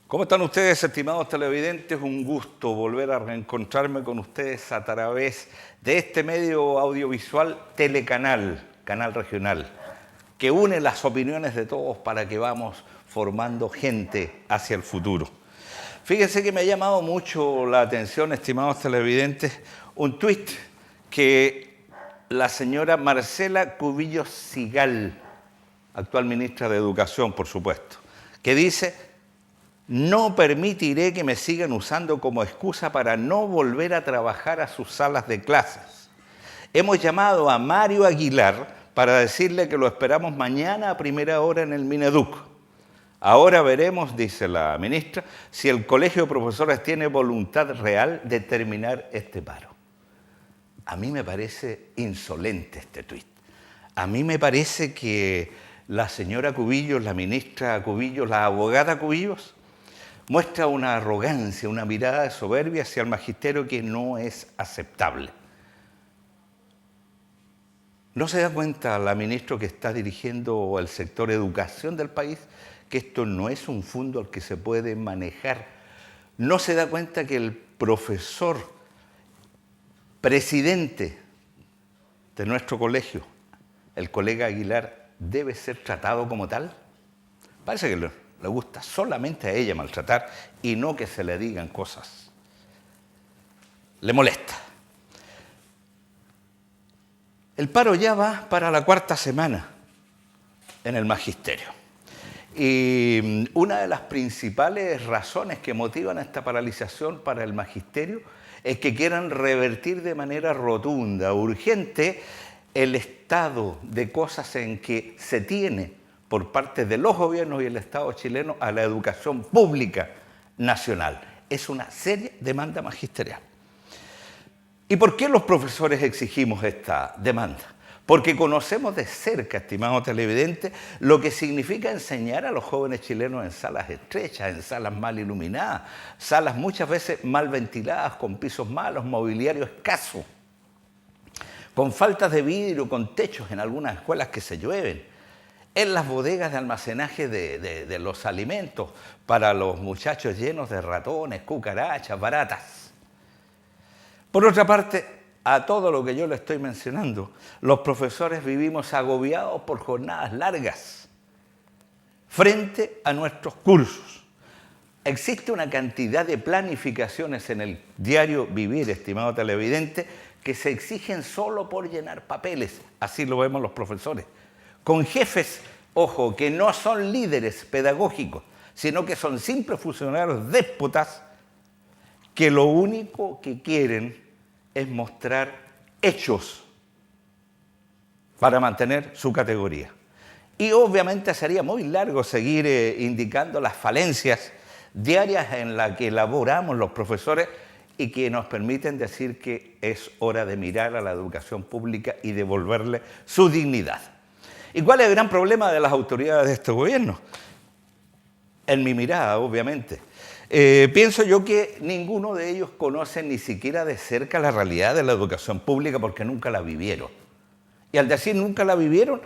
¿Cómo están ustedes, estimados televidentes? Un gusto volver a reencontrarme con ustedes a través de este medio audiovisual Telecanal, canal regional, que une las opiniones de todos para que vamos formando gente hacia el futuro. Fíjense que me ha llamado mucho la atención, estimados televidentes, un tuit que la señora Marcela Cubillos Sigal, actual ministra de Educación, por supuesto, que dice: no permitiré que me sigan usando como excusa para no volver a trabajar a sus salas de clases. Hemos llamado a Mario Aguilar para decirle que lo esperamos mañana a primera hora en el Mineduc. Ahora veremos, dice la ministra, si el Colegio de Profesores tiene voluntad real de terminar este paro. A mí me parece insolente este tuit. A mí me parece que la señora Cubillos, la ministra Cubillos, la abogada Cubillos, muestra una arrogancia, una mirada de soberbia hacia el magisterio que no es aceptable. ¿No se da cuenta la ministra que está dirigiendo el sector educación del país que esto no es un fondo al que se puede manejar? ¿No se da cuenta que el profesor presidente de nuestro colegio, el colega Aguilar, debe ser tratado como tal? Parece que le gusta solamente a ella maltratar y no que se le digan cosas. Le molesta. El paro ya va para la cuarta semana en el magisterio. Y una de las principales razones que motivan esta paralización para el magisterio es que quieran revertir de manera rotunda, urgente, el estado de cosas en que se tiene por parte de los gobiernos y el Estado chileno a la educación pública nacional. Es una seria demanda magisterial. ¿Y por qué los profesores exigimos esta demanda? Porque conocemos de cerca, estimados televidentes, lo que significa enseñar a los jóvenes chilenos en salas estrechas, en salas mal iluminadas, salas muchas veces mal ventiladas, con pisos malos, mobiliario escaso, con faltas de vidrio, con techos en algunas escuelas que se llueven, en las bodegas de almacenaje de los alimentos para los muchachos llenos de ratones, cucarachas, baratas. Por otra parte, a todo lo que yo le estoy mencionando, los profesores vivimos agobiados por jornadas largas frente a nuestros cursos. Existe una cantidad de planificaciones en el diario vivir, estimado televidente, que se exigen solo por llenar papeles. Así lo vemos los profesores. Con jefes, ojo, que no son líderes pedagógicos, sino que son simples funcionarios déspotas que lo único que quieren es mostrar hechos para mantener su categoría. Y obviamente sería muy largo seguir indicando las falencias diarias en las que elaboramos los profesores y que nos permiten decir que es hora de mirar a la educación pública y devolverle su dignidad. ¿Y cuál es el gran problema de las autoridades de este gobierno? En mi mirada, obviamente. Pienso yo que ninguno de ellos conoce ni siquiera de cerca la realidad de la educación pública porque nunca la vivieron. Y al decir nunca la vivieron,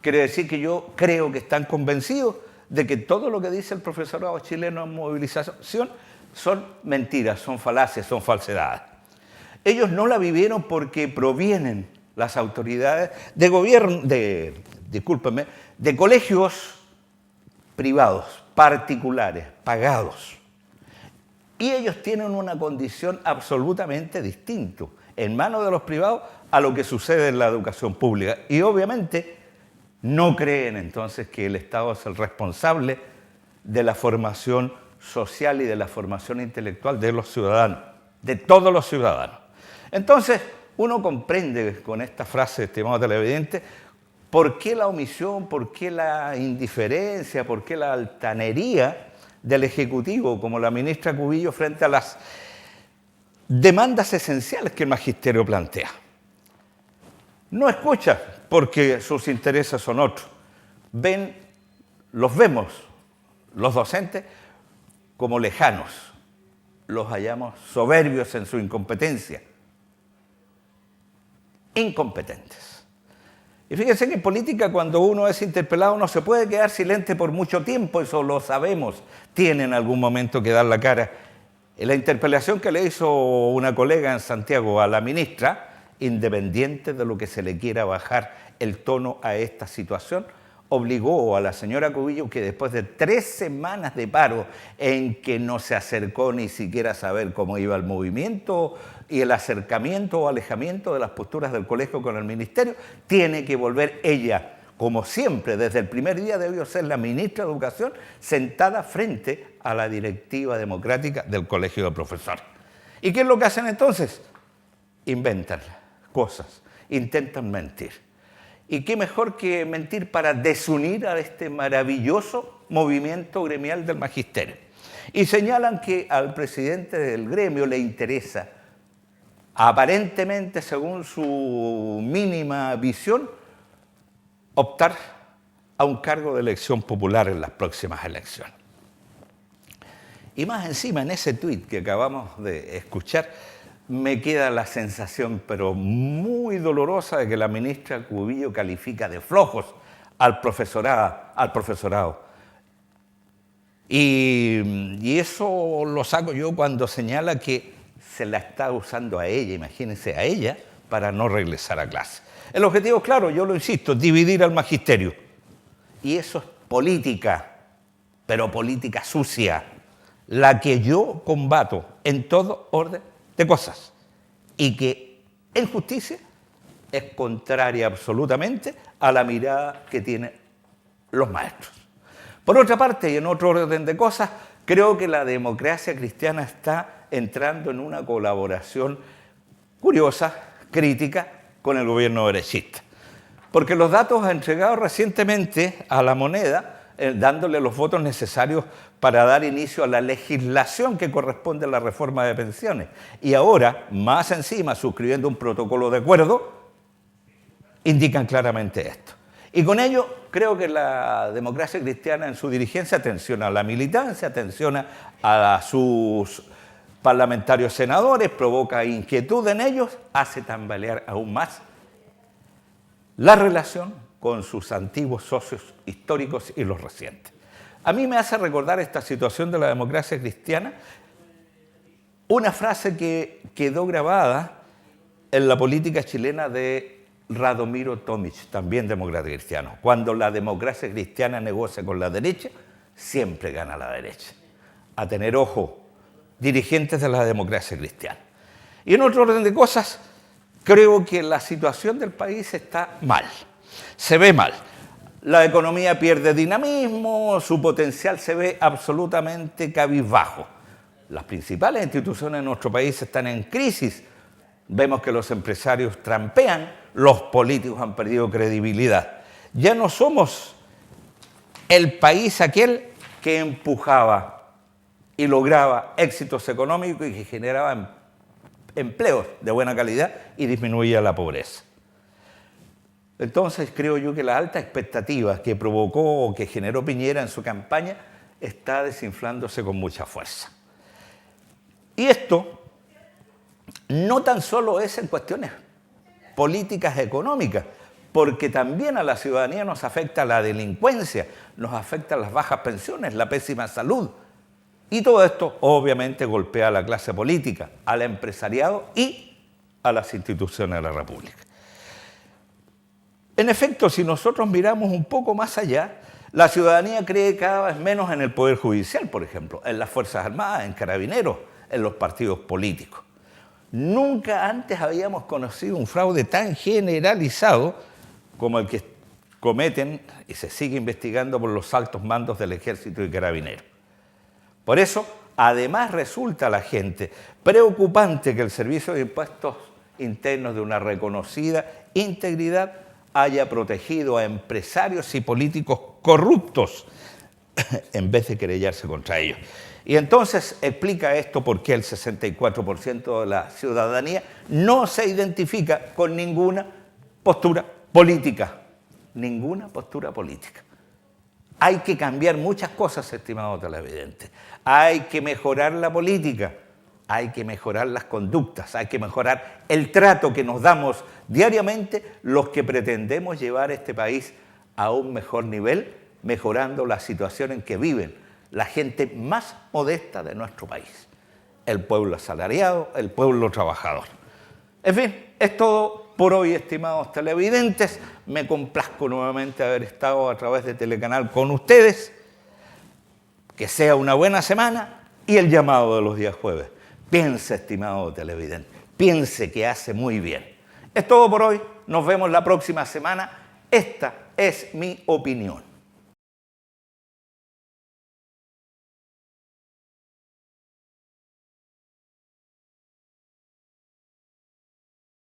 quiere decir que yo creo que están convencidos de que todo lo que dice el profesorado chileno en movilización son mentiras, son falacias, son falsedades. Ellos no la vivieron porque provienen las autoridades de gobierno, de colegios privados, particulares, pagados. Y ellos tienen una condición absolutamente distinta en manos de los privados a lo que sucede en la educación pública. Y obviamente no creen entonces que el Estado es el responsable de la formación social y de la formación intelectual de los ciudadanos, de todos los ciudadanos. Entonces, uno comprende con esta frase, estimado televidente, por qué la omisión, por qué la indiferencia, por qué la altanería del Ejecutivo, como la ministra Cubillos, frente a las demandas esenciales que el magisterio plantea. No escucha porque sus intereses son otros. Los vemos, los docentes, como lejanos. Los hallamos soberbios en su incompetencia. Incompetentes. Y fíjense que en política, cuando uno es interpelado, no se puede quedar silente por mucho tiempo, eso lo sabemos, tiene en algún momento que dar la cara. En la interpelación que le hizo una colega en Santiago a la ministra, independiente de lo que se le quiera bajar el tono a esta situación, obligó a la señora Cubillo que después de 3 semanas de paro en que no se acercó ni siquiera a saber cómo iba el movimiento y el acercamiento o alejamiento de las posturas del colegio con el ministerio, tiene que volver ella, como siempre, desde el primer día debió ser la ministra de Educación, sentada frente a la directiva democrática del colegio de profesores. ¿Y qué es lo que hacen entonces? Inventan cosas, intentan mentir. ¿Y qué mejor que mentir para desunir a este maravilloso movimiento gremial del magisterio? Y señalan que al presidente del gremio le interesa, aparentemente, según su mínima visión, optar a un cargo de elección popular en las próximas elecciones. Y más encima, en ese tuit que acabamos de escuchar, me queda la sensación, pero muy dolorosa, de que la ministra Cubillo califica de flojos al profesorado. Y eso lo saco yo cuando señala que se la está usando a ella, imagínense, a ella, para no regresar a clase. El objetivo, claro, yo lo insisto, dividir al magisterio. Y eso es política, pero política sucia, la que yo combato en todo orden de cosas, y que en justicia es contraria absolutamente a la mirada que tienen los maestros. Por otra parte, y en otro orden de cosas, creo que la democracia cristiana está entrando en una colaboración curiosa, crítica, con el gobierno derechista. Porque los datos entregados recientemente a La Moneda, dándole los votos necesarios para dar inicio a la legislación que corresponde a la reforma de pensiones. Y ahora, más encima, suscribiendo un protocolo de acuerdo, indican claramente esto. Y con ello, creo que la democracia cristiana en su dirigencia tensiona a la militancia, tensiona a sus parlamentarios senadores, provoca inquietud en ellos, hace tambalear aún más la relación con sus antiguos socios históricos y los recientes. A mí me hace recordar esta situación de la democracia cristiana una frase que quedó grabada en la política chilena de Radomiro Tomic, también demócrata cristiano. Cuando la democracia cristiana negocia con la derecha, siempre gana la derecha. A tener ojo, dirigentes de la democracia cristiana. Y en otro orden de cosas, creo que la situación del país está mal. Se ve mal. La economía pierde dinamismo, su potencial se ve absolutamente cabizbajo. Las principales instituciones de nuestro país están en crisis. Vemos que los empresarios trampean, los políticos han perdido credibilidad. Ya no somos el país aquel que empujaba y lograba éxitos económicos y que generaba empleos de buena calidad y disminuía la pobreza. Entonces creo yo que la alta expectativa que provocó o que generó Piñera en su campaña está desinflándose con mucha fuerza. Y esto no tan solo es en cuestiones políticas económicas, porque también a la ciudadanía nos afecta la delincuencia, nos afectan las bajas pensiones, la pésima salud. Y todo esto obviamente golpea a la clase política, al empresariado y a las instituciones de la República. En efecto, si nosotros miramos un poco más allá, la ciudadanía cree cada vez menos en el Poder Judicial, por ejemplo, en las Fuerzas Armadas, en Carabineros, en los partidos políticos. Nunca antes habíamos conocido un fraude tan generalizado como el que cometen y se sigue investigando por los altos mandos del Ejército y Carabineros. Por eso, además, resulta a la gente preocupante que el Servicio de Impuestos Internos de una reconocida integridad haya protegido a empresarios y políticos corruptos en vez de querellarse contra ellos. Y entonces explica esto por qué el 64% de la ciudadanía no se identifica con ninguna postura política. Ninguna postura política. Hay que cambiar muchas cosas, estimados televidentes. Hay que mejorar la política. hay que mejorar las conductas, hay que mejorar el trato que nos damos diariamente los que pretendemos llevar este país a un mejor nivel, mejorando la situación en que viven la gente más modesta de nuestro país, el pueblo asalariado, el pueblo trabajador. En fin, es todo por hoy, estimados televidentes. Me complazco nuevamente haber estado a través de Telecanal con ustedes. Que sea una buena semana y el llamado de los días jueves. Piense, estimado televidente, piense que hace muy bien. Es todo por hoy. Nos vemos la próxima semana. Esta es mi opinión.